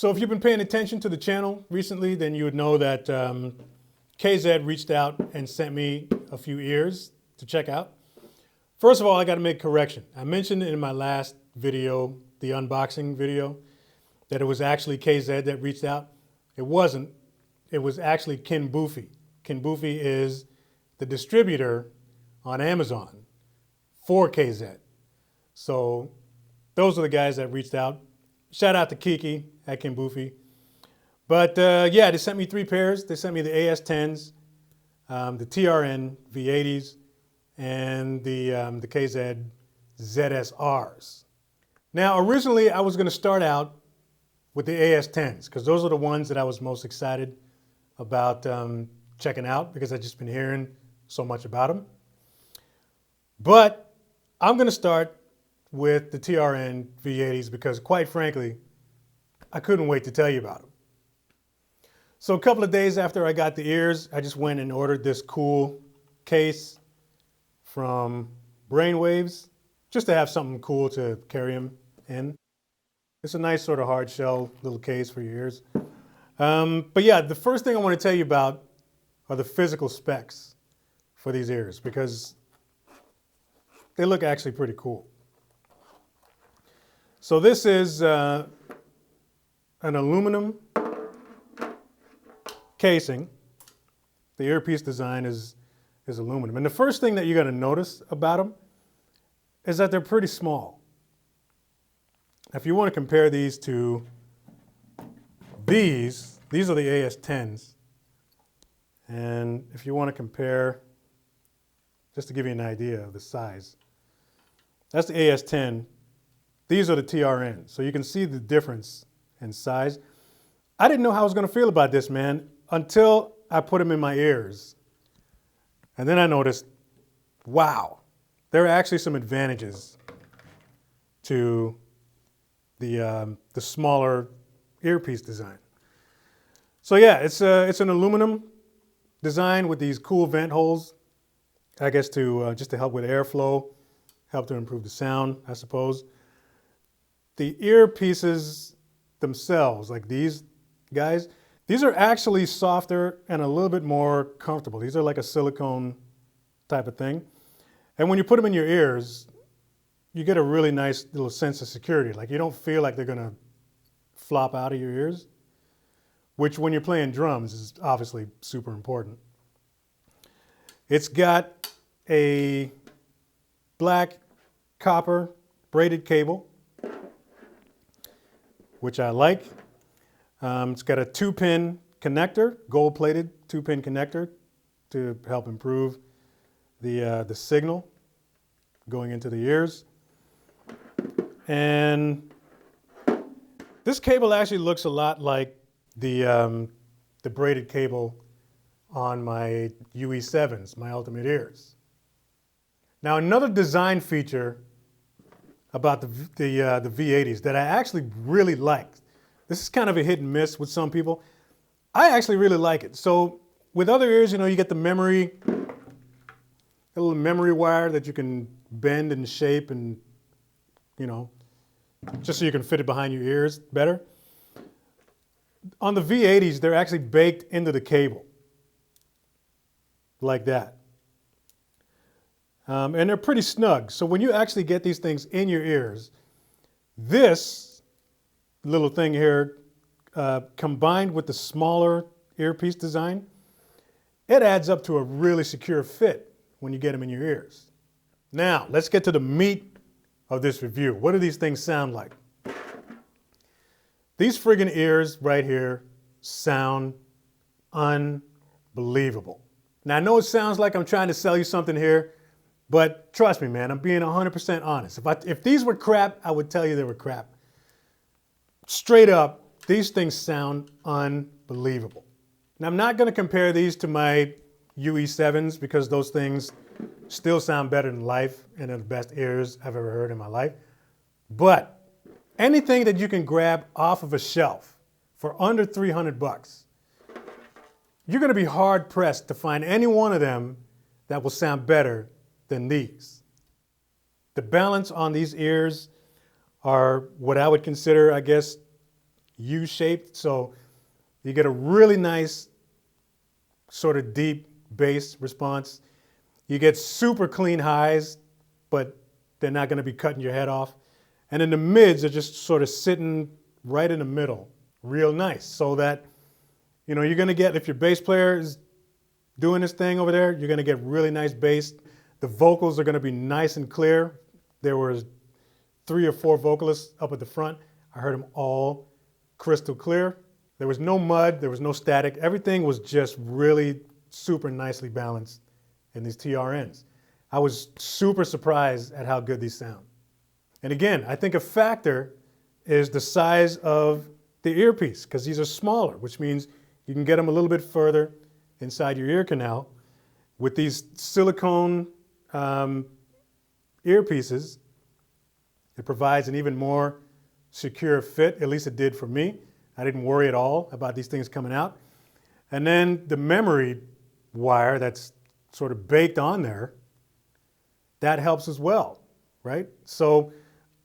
So if you've been paying attention to the channel recently, then you would know that KZ reached out and sent me a few ears to check out. First of all, I got to make a correction. I mentioned in my last video, the unboxing video, that it was actually KZ that reached out. It wasn't. It was actually Ken Boofy. Ken Boofy is the distributor on Amazon for KZ. So those are the guys that reached out. Shout out to Kiki at Ken Boofy. But yeah, they sent me 3 pairs. They sent me the AS10s, the TRN V80s, and the KZ ZSRs. Now, originally I was going to start out with the AS10s because those are the ones that I was most excited about checking out because I've just been hearing so much about them. But I'm going to start with the TRN V80s because, quite frankly, I couldn't wait to tell you about them. So a couple of days after I got the ears, I just went and ordered this cool case from Brainwaves just to have something cool to carry them in. It's a nice sort of hard shell little case for your ears. But yeah, the first thing I want to tell you about are the physical specs for these ears because they look actually pretty cool. So this is an aluminum casing. The earpiece design is aluminum. And the first thing that you're going to notice about them is that they're pretty small. If you want to compare these to these are the AS10s. And if you want to compare, just to give you an idea of the size, that's the AS10. These are the TRN. So you can see the difference in size. I didn't know how I was going to feel about this, man, until I put them in my ears. And then I noticed, wow, there are actually some advantages to the smaller earpiece design. So yeah, it's an aluminum design with these cool vent holes, I guess just to help with airflow, help to improve the sound, I suppose. The earpieces themselves, like these guys, these are actually softer and a little bit more comfortable. These are like a silicone type of thing. And when you put them in your ears, you get a really nice little sense of security. Like you don't feel like they're gonna flop out of your ears, which when you're playing drums is obviously super important. It's got a black copper braided cable, which I like. It's got a 2-pin connector, gold-plated 2-pin connector to help improve the signal going into the ears. And this cable actually looks a lot like the braided cable on my UE7s, my Ultimate Ears. Now, another design feature about the V80s that I actually really liked. This is kind of a hit and miss with some people. I actually really like it. So with other ears, you know, you get the memory, a little memory wire that you can bend and shape and, you know, just so you can fit it behind your ears better. On the V80s, they're actually baked into the cable like that. And they're pretty snug. So when you actually get these things in your ears, this little thing here, combined with the smaller earpiece design, it adds up to a really secure fit when you get them in your ears. Now, let's get to the meat of this review. What do these things sound like? These friggin' ears right here sound unbelievable. Now, I know it sounds like I'm trying to sell you something here, but trust me, man, I'm being 100% honest. If these were crap, I would tell you they were crap. Straight up, these things sound unbelievable. Now, I'm not going to compare these to my UE7s because those things still sound better than life and are the best ears I've ever heard in my life. But anything that you can grab off of a shelf for under 300 bucks, you're going to be hard pressed to find any one of them that will sound better than these. The balance on these ears are what I would consider, I guess, U-shaped. So you get a really nice sort of deep bass response. You get super clean highs, but they're not going to be cutting your head off. And then the mids are just sort of sitting right in the middle, real nice. So that, you know, you're going to get, if your bass player is doing this thing over there, you're going to get really nice bass. The vocals are going to be nice and clear. There were 3 or 4 vocalists up at the front. I heard them all crystal clear. There was no mud, there was no static. Everything was just really super nicely balanced in these TRNs. I was super surprised at how good these sound. And again, I think a factor is the size of the earpiece, because these are smaller, which means you can get them a little bit further inside your ear canal. With these silicone earpieces, it provides an even more secure fit, at least it did for me. I didn't worry at all about these things coming out. And then the memory wire that's sort of baked on there, that helps as well, right? So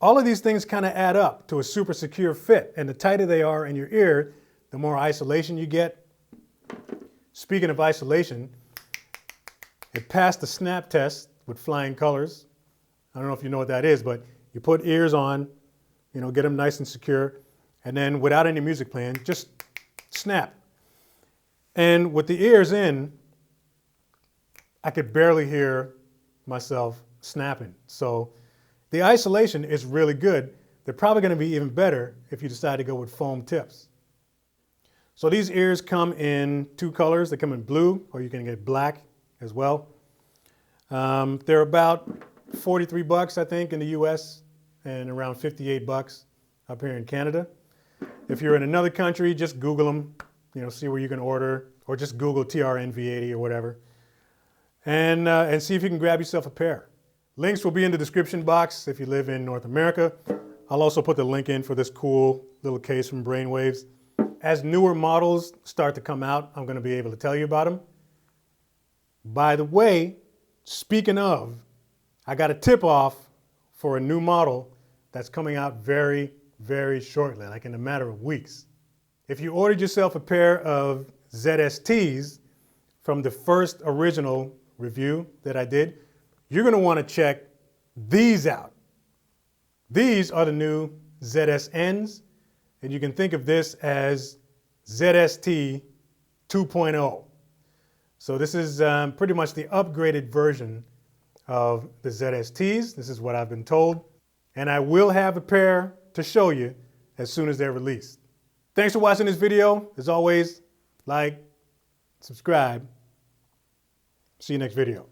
all of these things kind of add up to a super secure fit. And the tighter they are in your ear, the more isolation you get. Speaking of isolation, it passed the snap test with flying colors. I don't know if you know what that is, but you put ears on, you know, get them nice and secure, and then without any music playing, just snap. And with the ears in, I could barely hear myself snapping. So the isolation is really good. They're probably going to be even better if you decide to go with foam tips. So these ears come in 2 colors. They come in blue, or you can get black as well. They're about $43, I think, in the US, and around $58 up here in Canada. If you're in another country, just Google them, you know, see where you can order, or just Google TRN V80 or whatever, and see if you can grab yourself a pair. Links will be in the description box if you live in North America. I'll also put the link in for this cool little case from Brainwaves. As newer models start to come out, I'm going to be able to tell you about them. By the way, speaking of, I got a tip-off for a new model that's coming out very, very shortly, like in a matter of weeks. If you ordered yourself a pair of ZSTs from the first original review that I did, you're going to want to check these out. These are the new ZSNs, and you can think of this as ZST 2.0. So this is pretty much the upgraded version of the ZSTs. This is what I've been told. And I will have a pair to show you as soon as they're released. Thanks for watching this video. As always, like, subscribe. See you next video.